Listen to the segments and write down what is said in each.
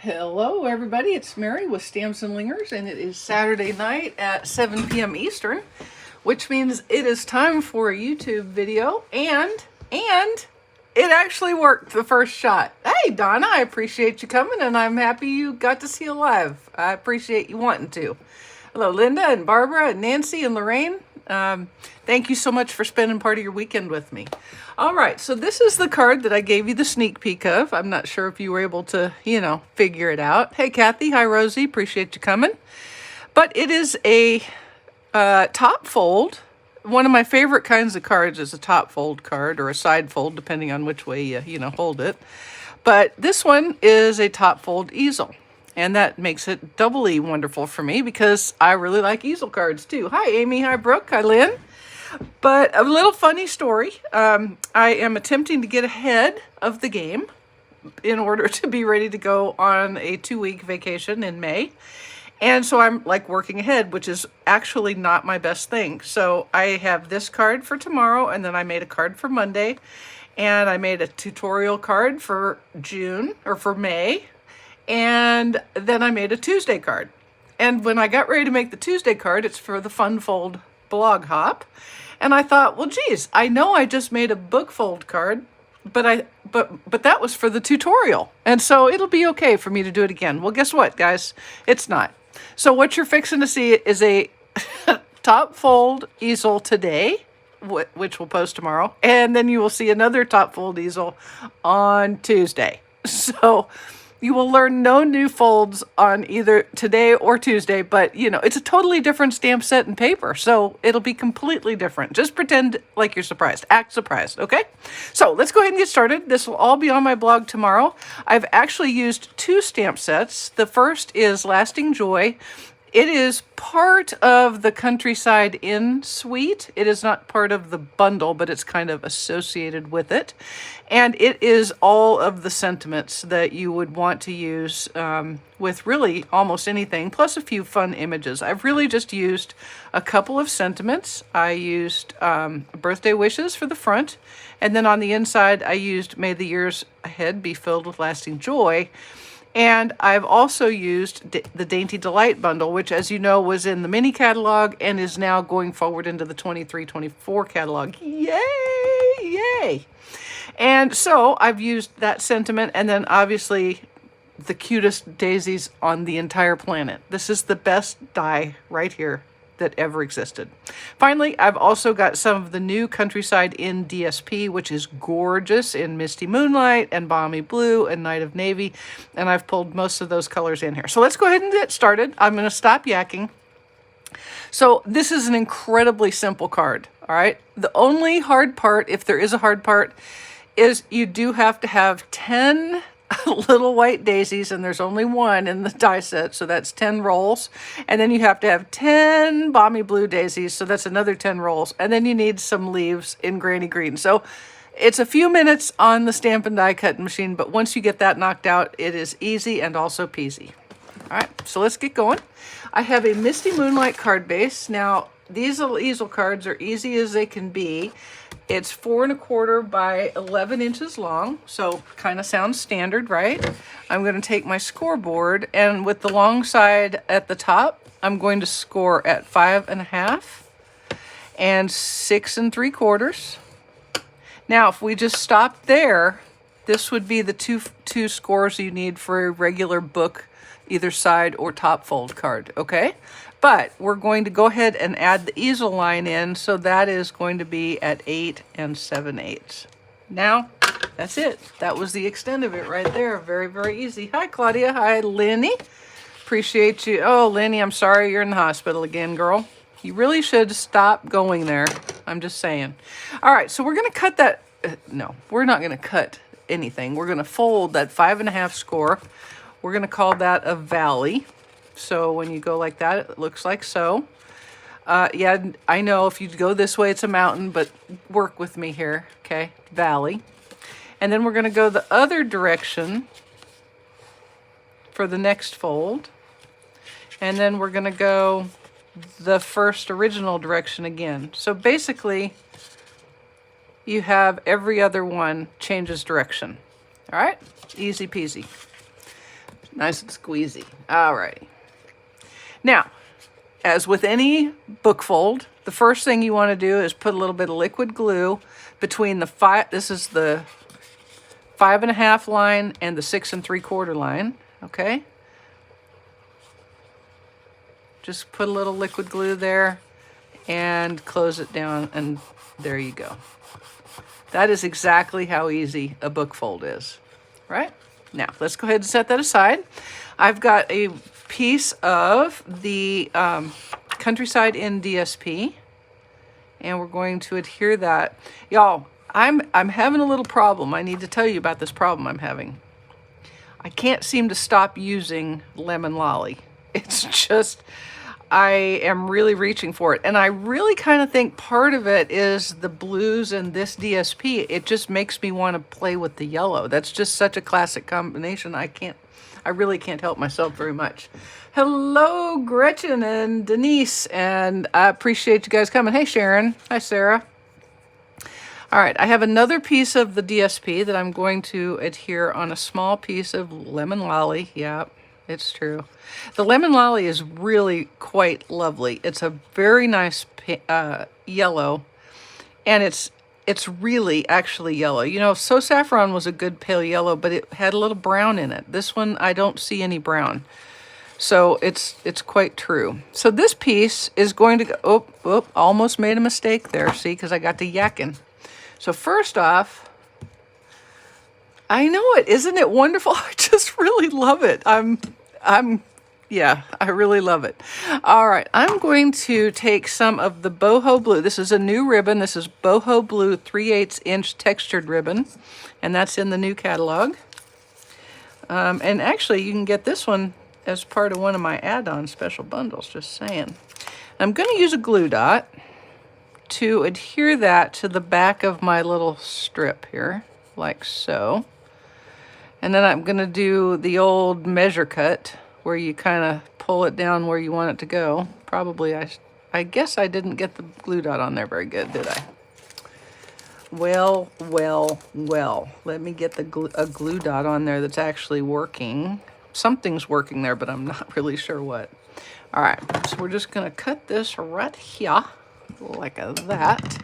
Hello everybody, it's Mary with Stamps-N-Lingers, and it is Saturday night at 7 p.m. Eastern, which means it is time for a YouTube video, and it actually worked the first shot. Hey Donna, I appreciate you coming, and I'm happy you got to see it live. I appreciate you wanting to. Hello Linda and Barbara and Nancy and Lorraine. Thank you so much for spending part of your weekend with me. All right, so this is the card that I gave you the sneak peek of. I'm not sure if you were able to, figure it out. Hey, Kathy. Hi, Rosie. Appreciate you coming. But it is a top fold. One of my favorite kinds of cards is a top fold card or a side fold, depending on which way you hold it. But this one is a top fold easel. And that makes it doubly wonderful for me because I really like easel cards too. Hi, Amy. Hi, Brooke. Hi, Lynn. But a little funny story. I am attempting to get ahead of the game in order to be ready to go on a 2-week vacation in May. And so I'm like working ahead, which is actually not my best thing. So I have this card for tomorrow, and then I made a card for Monday, and I made a tutorial card for June or for May. And then I made a Tuesday card. And when I got ready to make the Tuesday card, it's for the Fun Fold blog hop. And I thought, well, geez, I know I just made a book fold card, but that was for the tutorial. And so it'll be okay for me to do it again. Well, guess what, guys? It's not. So what you're fixing to see is a top fold easel today, which we'll post tomorrow. And then you will see another top fold easel on Tuesday. So you will learn no new folds on either today or Tuesday, but it's a totally different stamp set and paper, so it'll be completely different. Just pretend like you're surprised. Act surprised, okay? So let's go ahead and get started. This will all be on my blog tomorrow. I've actually used 2 stamp sets. The first is Lasting Joy. It is part of the Countryside Inn suite. It is not part of the bundle, but it's kind of associated with it. And it is all of the sentiments that you would want to use with really almost anything, plus a few fun images. I've really just used a couple of sentiments. I used birthday wishes for the front, and then on the inside, I used May the Years Ahead Be Filled with Lasting Joy. And I've also used the Dainty Delight bundle, which, as you know, was in the mini catalog and is now going forward into the 23-24 catalog. Yay! Yay! And so I've used that sentiment, and then obviously the cutest daisies on the entire planet. This is the best die right here that ever existed. Finally, I've also got some of the new Countryside Inn DSP, which is gorgeous in Misty Moonlight and Balmy Blue and Night of Navy, and I've pulled most of those colors in here. So let's go ahead and get started. I'm going to stop yakking. So this is an incredibly simple card, all right? The only hard part, if there is a hard part, is you do have to have 10 little white daisies, and there's only one in the die set, so that's 10 rolls. And then you have to have 10 balmy blue daisies, so that's another 10 rolls. And then you need some leaves in granny green. So it's a few minutes on the Stampin' die cutting machine, but once you get that knocked out, it is easy and also peasy. All right, so let's get going. I have a Misty Moonlight card base. Now, these little easel cards are easy as they can be. It's 4 1/4 by 11 inches long, so kind of sounds standard, right? I'm going to take my scoreboard, and with the long side at the top, I'm going to score at 5 1/2 and 6 3/4. Now, if we just stop there, this would be the two scores you need for a regular book, either side or top fold card, okay? But we're going to go ahead and add the easel line in, so that is going to be at 8 7/8. Now, that's it. That was the extent of it right there. Very, very easy. Hi, Claudia. Hi, Lenny. Appreciate you. Oh, Lenny, I'm sorry you're in the hospital again, girl. You really should stop going there. I'm just saying. All right, so we're going to cut that. No, we're not going to cut anything. We're going to fold that 5 1/2 score. We're going to call that a valley. So when you go like that, it looks like so. Yeah, I know if you go this way, it's a mountain, but work with me here, okay? Valley. And then we're going to go the other direction for the next fold. And then we're going to go the first original direction again. So basically, you have every other one changes direction. All right? Easy peasy. Nice and squeezy. All right. Now, as with any book fold, the first thing you want to do is put a little bit of liquid glue between this is the 5.5 line and the 6 3/4 line, okay? Just put a little liquid glue there and close it down, and there you go. That is exactly how easy a book fold is, right? Now, let's go ahead and set that aside. I've got a piece of the Countryside in DSP, and we're going to adhere that. Y'all, I'm having a little problem. I need to tell you about this problem I'm having. I can't seem to stop using Lemon Lolly. It's just, I am really reaching for it. And I really kind of think part of it is the blues and this DSP. It just makes me want to play with the yellow. That's just such a classic combination. I really can't help myself very much. Hello, Gretchen and Denise, and I appreciate you guys coming. Hey, Sharon. Hi, Sarah. All right, I have another piece of the DSP that I'm going to adhere on a small piece of Lemon Lolly. Yep, it's true. The Lemon Lolly is really quite lovely. It's a very nice yellow, and it's really actually yellow. You know, So Saffron was a good pale yellow, but it had a little brown in it. This one, I don't see any brown. So it's quite true. So this piece is going to go, almost made a mistake there, see, because I got to yakking. So first off, I know it, isn't it wonderful? I just really love it. Yeah, I really love it. All right, I'm going to take some of the boho blue. This is a new ribbon. This is boho blue 3/8 inch textured ribbon, and that's in the new catalog. And actually, you can get this one as part of one of my add-on special bundles, just saying. I'm going to use a glue dot to adhere that to the back of my little strip here, like so. And then I'm going to do the old measure cut, where you kind of pull it down where you want it to go. Probably, I guess I didn't get the glue dot on there very good, did I? Well. Let me get a glue dot on there that's actually working. Something's working there, but I'm not really sure what. All right, so we're just gonna cut this right here, like that.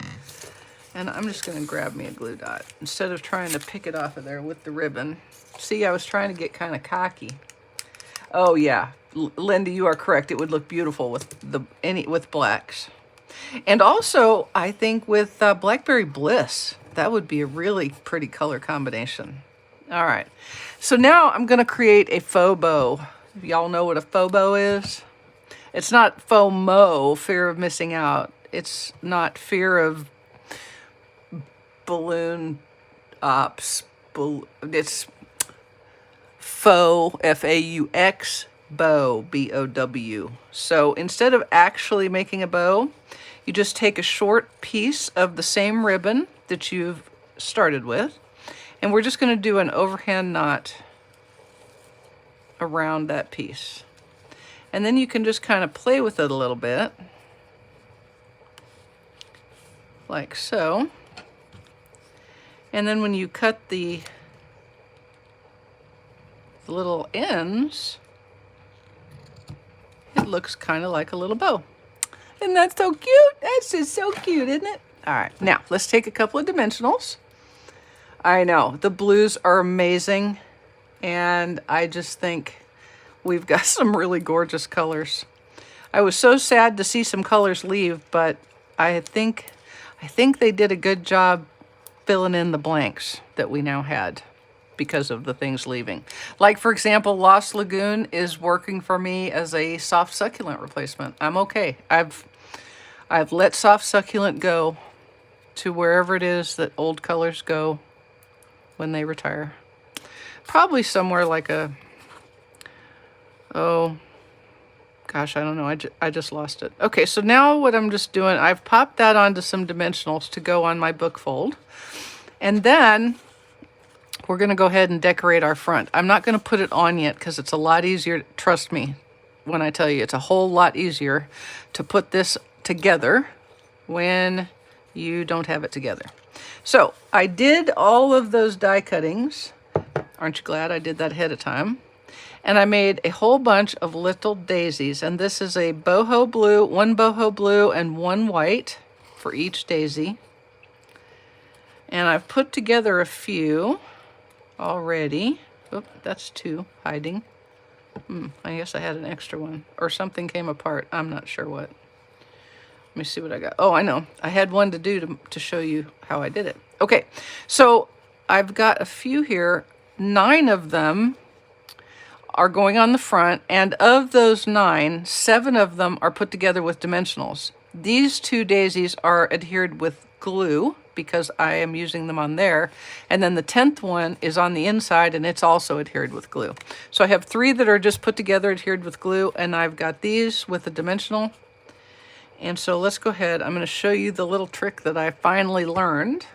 And I'm just gonna grab me a glue dot instead of trying to pick it off of there with the ribbon. See, I was trying to get kind of cocky. Oh yeah, Linda, you are correct. It would look beautiful with blacks. And also, I think with Blackberry Bliss, that would be a really pretty color combination. All right, so now I'm gonna create a faux bow. Y'all know what a faux bow is? It's not FOMO, fear of missing out. It's not fear of balloon ops. It's faux, F-A-U-X, bow, B-O-W. So instead of actually making a bow, you just take a short piece of the same ribbon that you've started with, and we're just going to do an overhand knot around that piece. And then you can just kind of play with it a little bit, like so. And then when you cut the little ends, it looks kind of like a little bow. Isn't that so cute? That's just so cute, isn't it? All right, now let's take a couple of dimensionals. I know, the blues are amazing, and I just think we've got some really gorgeous colors. I was so sad to see some colors leave, but I think they did a good job filling in the blanks that we now had because of the things leaving. Like, for example, Lost Lagoon is working for me as a soft succulent replacement. I'm okay. I've let soft succulent go to wherever it is that old colors go when they retire. Probably somewhere like oh gosh, I don't know. I just lost it. Okay, so now what I'm just doing, I've popped that onto some dimensionals to go on my book fold. And then we're going to go ahead and decorate our front. I'm not going to put it on yet because it's a lot easier. Trust me when I tell you, it's a whole lot easier to put this together when you don't have it together. So I did all of those die cuttings. Aren't you glad I did that ahead of time? And I made a whole bunch of little daisies. And this is a boho blue, one boho blue and one white for each daisy. And I've put together a few already. Oop, that's two hiding. I guess I had an extra one. Or something came apart. I'm not sure what. Let me see what I got. Oh, I know. I had one to do to show you how I did it. Okay, so I've got a few here. 9 of them are going on the front, and of those 9, 7 of them are put together with dimensionals. These 2 daisies are adhered with glue because I am using them on there, and then the 10th one is on the inside and it's also adhered with glue. So I have 3 that are just put together adhered with glue, and I've got these with a dimensional. And so let's go ahead. I'm going to show you the little trick that I finally learned.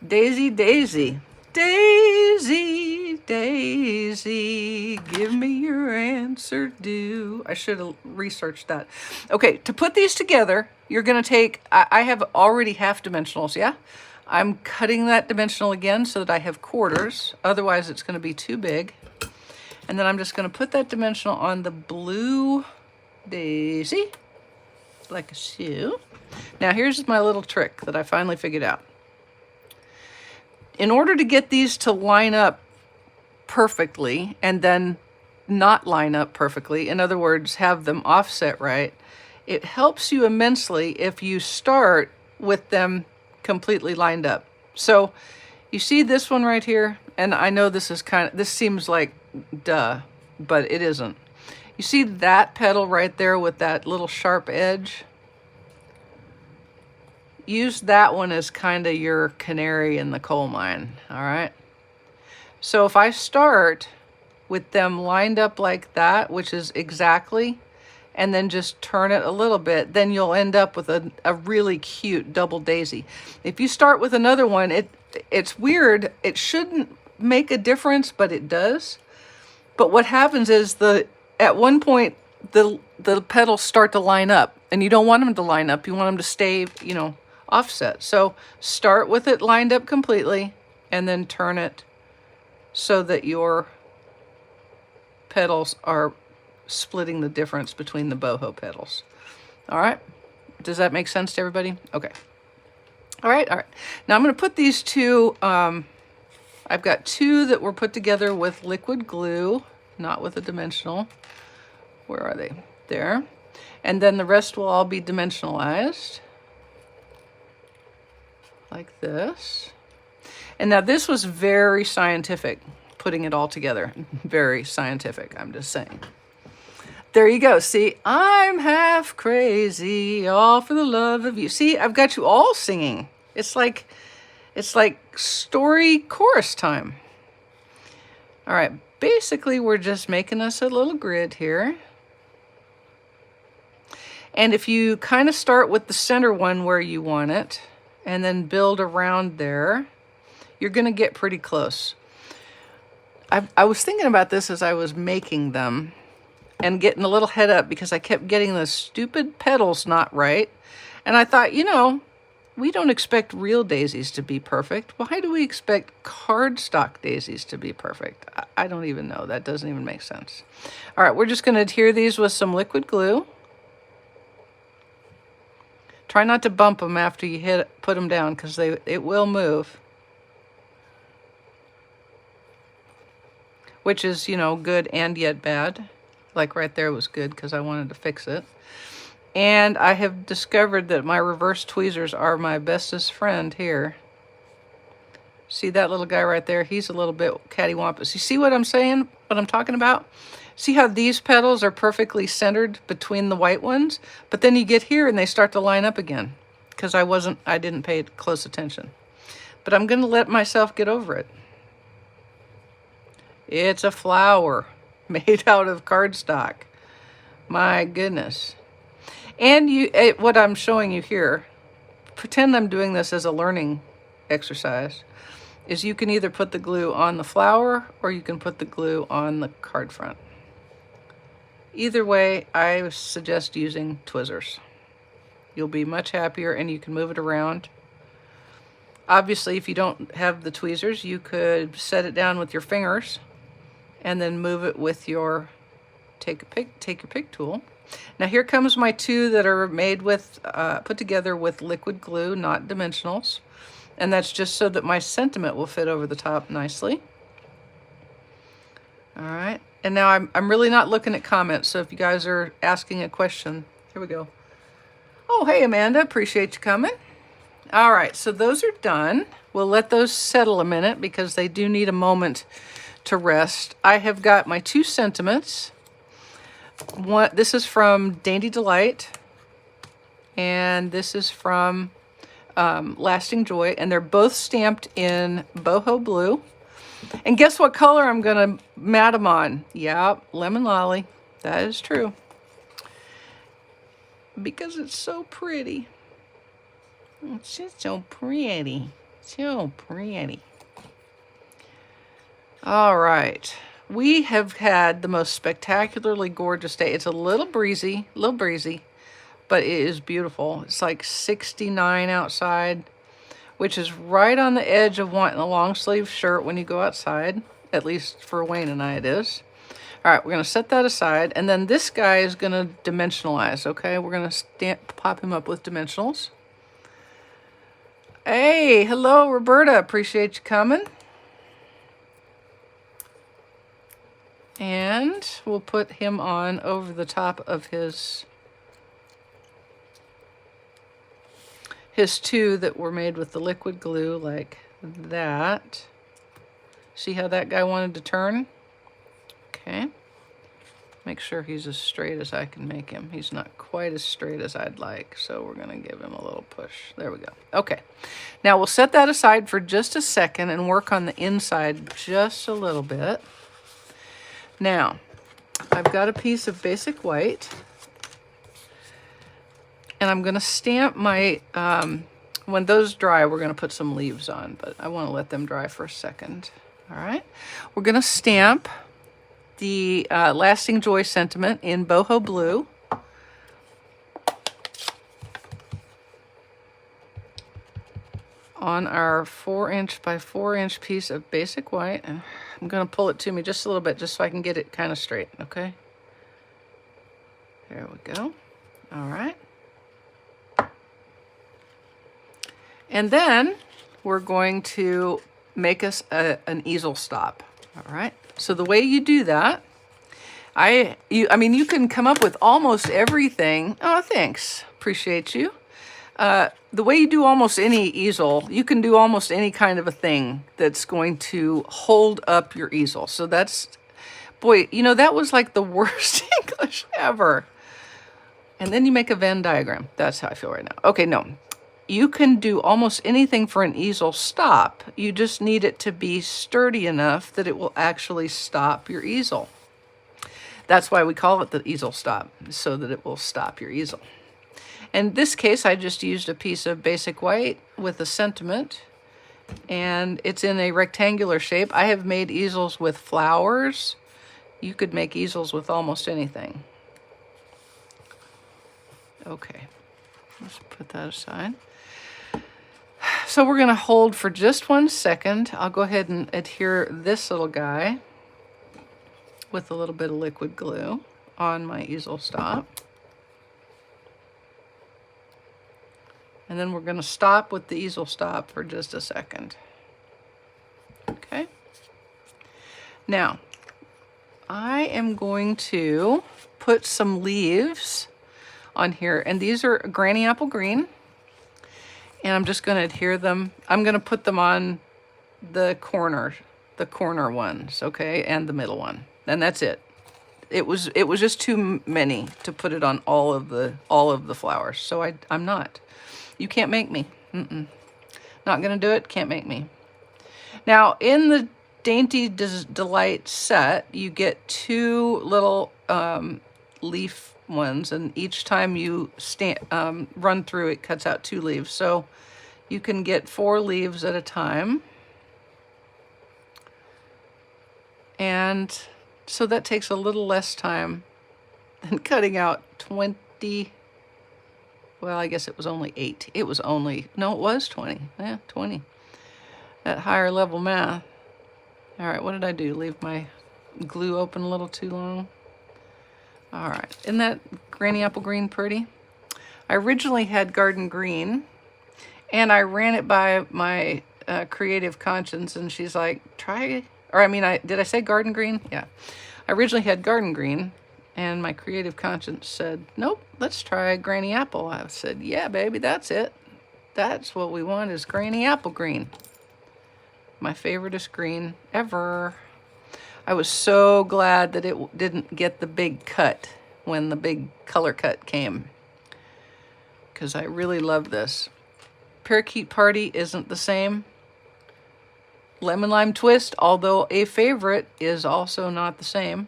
Daisy, daisy. Daisy, daisy, give me your answer due. I should have researched that. Okay, to put these together, you're going to take, I have already half dimensionals, yeah? I'm cutting that dimensional again so that I have quarters. Otherwise, it's going to be too big. And then I'm just going to put that dimensional on the blue daisy, like so. Now, here's my little trick that I finally figured out. In order to get these to line up perfectly and then not line up perfectly, in other words, have them offset right, it helps you immensely if you start with them completely lined up. So you see this one right here, and I know this is this seems like duh, but it isn't. You see that petal right there with that little sharp edge? Use that one as kind of your canary in the coal mine, all right? So if I start with them lined up like that, which is exactly, and then just turn it a little bit, then you'll end up with a really cute double daisy. If you start with another one, it's weird. It shouldn't make a difference, but it does. But what happens is at one point, the petals start to line up, and you don't want them to line up. You want them to stay, you know, offset. So start with it lined up completely and then turn it so that your petals are splitting the difference between the boho petals. All right. Does that make sense to everybody? Okay. All right. All right. Now I'm going to put these 2, I've got 2 that were put together with liquid glue, not with a dimensional. Where are they? There. And then the rest will all be dimensionalized. Like this. And now this was very scientific, putting it all together. Very scientific, I'm just saying. There you go. See, I'm half crazy, all for the love of you. See, I've got you all singing. It's like story chorus time. All right, basically we're just making us a little grid here. And if you kind of start with the center one where you want it, and then build around there, you're going to get pretty close. I was thinking about this as I was making them and getting a little head up because I kept getting the stupid petals not right. And I thought, you know, we don't expect real daisies to be perfect. Why do we expect cardstock daisies to be perfect? I don't even know. That doesn't even make sense. All right, we're just going to adhere these with some liquid glue. Try not to bump them after you put them down because it will move. Which is, you know, good and yet bad. Like right there was good because I wanted to fix it. And I have discovered that my reverse tweezers are my bestest friend here. See that little guy right there? He's a little bit cattywampus. You see what I'm saying? What I'm talking about? See how these petals are perfectly centered between the white ones? But then you get here and they start to line up again because I didn't pay close attention. But I'm going to let myself get over it. It's a flower made out of cardstock. My goodness. And what I'm showing you here, pretend I'm doing this as a learning exercise, is you can either put the glue on the flower or you can put the glue on the card front. Either way, I suggest using tweezers. You'll be much happier and you can move it around. Obviously, if you don't have the tweezers, you could set it down with your fingers and then move it with your take your pick tool. Now here comes my two that are made with put together with liquid glue, not dimensionals, and that's just so that my sentiment will fit over the top nicely. All right, and now I'm really not looking at comments, so if you guys are asking a question, here we go. Oh, hey Amanda, appreciate you coming. All right, so those are done. We'll let those settle a minute because they do need a moment to rest. I have got my two sentiments. This is from Dainty Delight, and this is from Lasting Joy, and they're both stamped in boho blue. And guess what color I'm gonna mat them on? Yeah, Lemon Lolly. That is true. Because it's so pretty. It's just so pretty. So pretty. All right. We have had the most spectacularly gorgeous day. It's a little breezy, but it is beautiful. It's like 69 outside, which is right on the edge of wanting a long sleeve shirt when you go outside. At least for Wayne and I it is. All right, we're gonna set that aside. And then this guy is gonna dimensionalize, okay? We're gonna pop him up with dimensionals. Hey, hello, Roberta. Appreciate you coming. And we'll put him on over the top of his two that were made with the liquid glue, like that. See how that guy wanted to turn? Okay. Make sure he's as straight as I can make him. He's not quite as straight as I'd like, so we're gonna give him a little push. There we go. Okay. Now we'll set that aside for just a second and work on the inside just a little bit. Now, I've got a piece of basic white, and I'm gonna stamp my, when those dry, we're gonna put some leaves on, but I wanna let them dry for a second. All right. We're gonna stamp the Lasting Joy sentiment in boho blue. On our 4" by 4" piece of basic white. And I'm gonna pull it to me just a little bit just so I can get it kind of straight, okay? There we go. All right. And then we're going to make us an easel stop, all right? So the way you do that, I mean, you can come up with almost everything. Oh, thanks. Appreciate you. The way you do almost any easel, you can do almost any kind of a thing that's going to hold up your easel. So that's, boy, you know, that was like the worst English ever. And then you make a Venn diagram. That's how I feel right now. Okay, no. You can do almost anything for an easel stop. You just need it to be sturdy enough that it will actually stop your easel. That's why we call it the easel stop, so that it will stop your easel. In this case, I just used a piece of basic white with a sentiment, and it's in a rectangular shape. I have made easels with flowers. You could make easels with almost anything. Okay, let's put that aside. So we're gonna hold for just 1 second. I'll go ahead and adhere this little guy with a little bit of liquid glue on my easel stop. And then we're going to stop with the easel stop for just a second. Okay. Now, I am going to put some leaves on here, and these are Granny Apple Green. And I'm just going to adhere them. I'm going to put them on the corner ones, okay, and the middle one. And that's it. It was just too many to put it on all of the flowers. So I'm not. You can't make me. Not gonna do it. Can't make me. Now in the Dainty Delight set, you get 2 little leaf ones, and each time you run through, it cuts out 2 leaves. So you can get 4 leaves at a time, and so that takes a little less time than cutting out 20. Well, I guess it was only 8. It was 20. Yeah, 20. At higher level math. All right, what did I do? Leave my glue open a little too long. All right, isn't that Granny Apple Green pretty? I originally had Garden Green, and I ran it by my creative conscience, and she's like, try, or I mean, did I say Garden Green? Yeah. I originally had Garden Green, and my creative conscience said, nope, let's try Granny Apple. I said, yeah, baby, that's it. That's what we want, is Granny Apple Green. My favoriteest green ever. I was so glad that it didn't get the big cut when the big color cut came, because I really love this. Parakeet Party isn't the same. Lemon Lime Twist, although a favorite, is also not the same.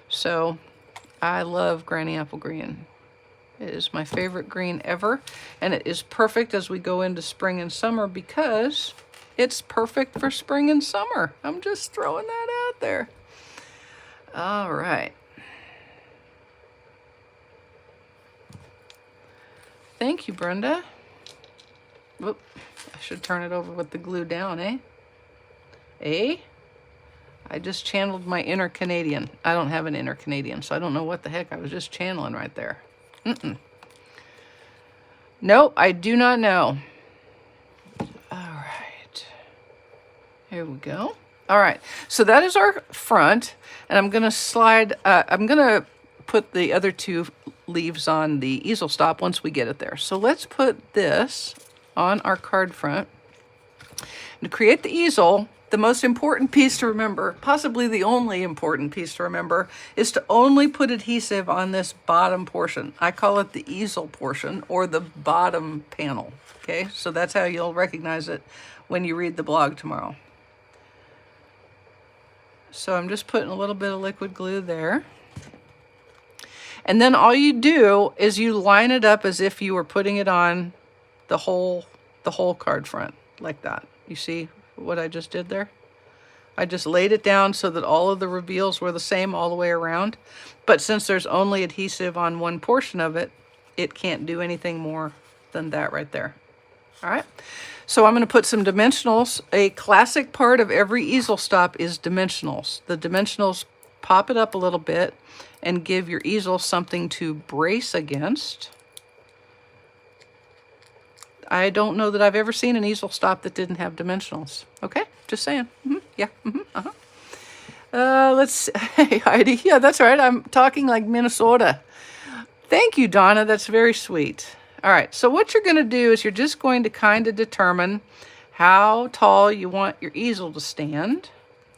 So I love Granny Apple Green. It is my favorite green ever, and it is perfect as we go into spring and summer because it's perfect for spring and summer. I'm just throwing that out there. All right. Thank you, Brenda. Whoop. I should turn it over with the glue down, eh? Eh? I just channeled my inner Canadian. I don't have an inner Canadian, so I don't know what the heck I was just channeling right there. Nope, I do not know. All right. Here we go. All right, so that is our front, and I'm gonna slide, I'm gonna put the other two leaves on the easel stop once we get it there. So let's put this on our card front. To create the easel, the most important piece to remember, possibly the only important piece to remember, is to only put adhesive on this bottom portion. I call it the easel portion, or the bottom panel, okay? So that's how you'll recognize it when you read the blog tomorrow. So I'm just putting a little bit of liquid glue there. And then all you do is you line it up as if you were putting it on the whole card front, like that. You see what I just did there? I just laid it down so that all of the reveals were the same all the way around. But since there's only adhesive on one portion of it, it can't do anything more than that right there. All right. So I'm going to put some dimensionals. A classic part of every easel stop is dimensionals. The dimensionals pop it up a little bit and give your easel something to brace against. I don't know that I've ever seen an easel stop that didn't have dimensionals. Okay, just saying. Yeah. Let's. Hey, Heidi. Yeah, that's right. I'm talking like Minnesota. Thank you, Donna. That's very sweet. All right. So what you're going to do is you're just going to kind of determine how tall you want your easel to stand.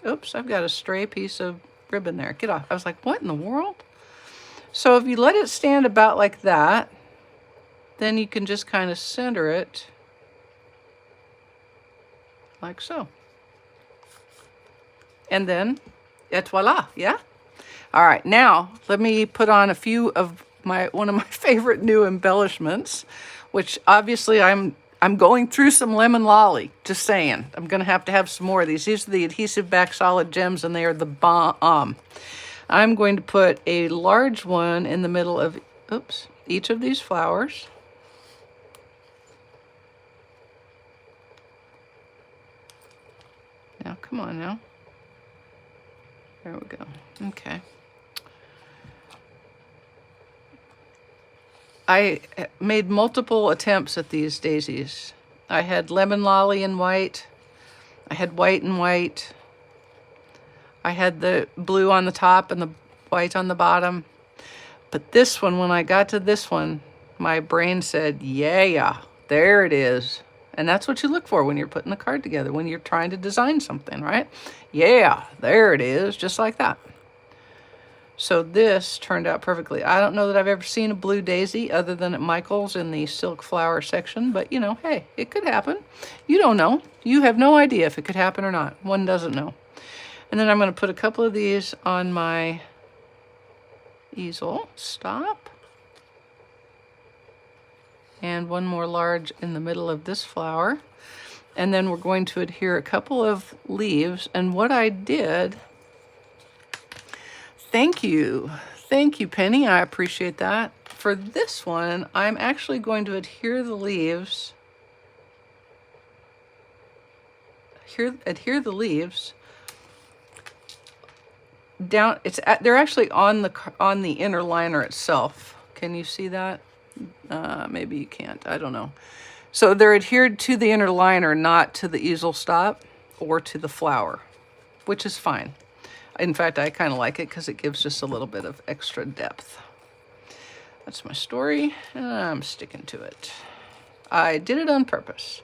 Oops, I've got a stray piece of ribbon there. Get off. I was like, what in the world? So if you let it stand about like that, then you can just kind of center it like so. And then, et voila, yeah? All right, now let me put on a few of one of my favorite new embellishments, which obviously I'm going through some lemon lolly, just saying. I'm gonna have to have some more of these. These are the adhesive back solid gems, and they are the bomb. I'm going to put a large one in the middle of, oops, each of these flowers. Now, come on now. There we go. Okay. I made multiple attempts at these daisies. I had lemon lolly in white. I had white and white. I had the blue on the top and the white on the bottom. But this one, when I got to this one, my brain said, yeah, there it is. And that's what you look for when you're putting a card together, when you're trying to design something, right? Yeah, there it is, just like that. So this turned out perfectly. I don't know that I've ever seen a blue daisy other than at Michael's in the silk flower section, but you know, hey, it could happen. You don't know. You have no idea if it could happen or not. One doesn't know. And then I'm going to put a couple of these on my easel stop. And one more large in the middle of this flower. And then we're going to adhere a couple of leaves. And what I did, thank you, Penny, I appreciate that. For this one, I'm actually going to adhere the leaves, adhere the leaves down, they're actually on the inner liner itself. Can you see that? Maybe you can't, I don't know. So they're adhered to the inner liner, not to the easel stop or to the flower, which is fine. In fact, I kind of like it because it gives just a little bit of extra depth. That's my story, and I'm sticking to it. I did it on purpose.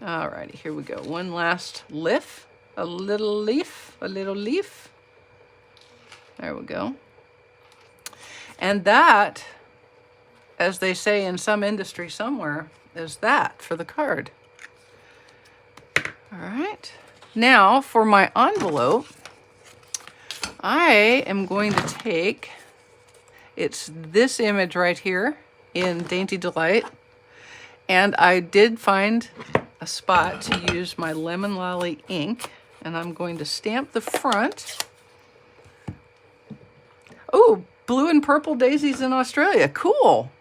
Alrighty, here we go. One last leaf, a little leaf, a little leaf. There we go. And that, as they say in some industry somewhere, is that for the card. All right. Now for my envelope, I am going to take, it's this image right here in Dainty Delight. And I did find a spot to use my Lemon Lolly ink, and I'm going to stamp the front. Oh, blue and purple daisies in Australia. Cool.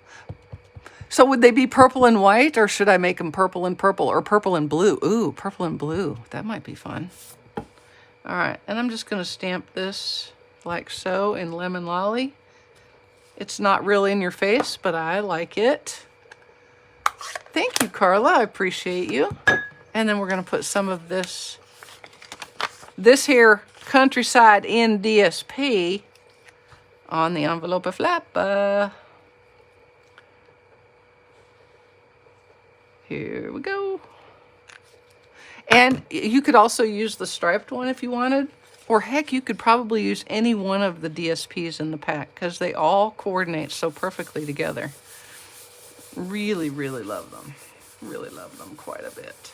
So would they be purple and white, or should I make them purple and purple, or purple and blue? Ooh, purple and blue. That might be fun. All right, and I'm just going to stamp this like so in Lemon Lolly. It's not really in your face, but I like it. Thank you, Carla. I appreciate you. And then we're going to put some of this here Countryside in DSP on the envelope flap. Here we go. And you could also use the striped one if you wanted. Or heck, you could probably use any one of the DSPs in the pack because they all coordinate so perfectly together. Really, really love them. Really love them quite a bit.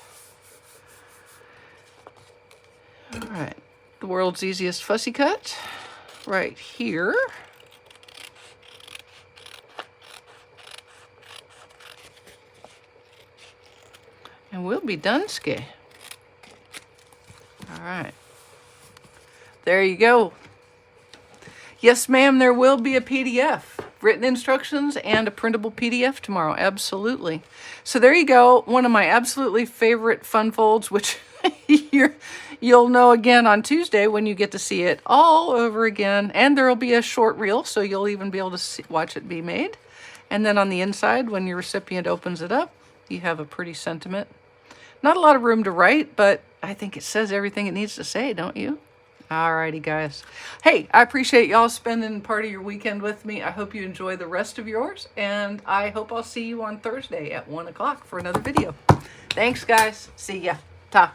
All right. The world's easiest fussy cut right here. And we'll be done, ski. All right. There you go. Yes, ma'am, there will be a PDF. Written instructions and a printable PDF tomorrow. Absolutely. So there you go. One of my absolutely favorite fun folds, which you'll know again on Tuesday when you get to see it all over again. And there will be a short reel, so you'll even be able to watch it be made. And then on the inside, when your recipient opens it up, you have a pretty sentiment. Not a lot of room to write, but I think it says everything it needs to say, don't you? Alrighty, guys. Hey, I appreciate y'all spending part of your weekend with me. I hope you enjoy the rest of yours, and I hope I'll see you on Thursday at 1 o'clock for another video. Thanks, guys. See ya. Ta.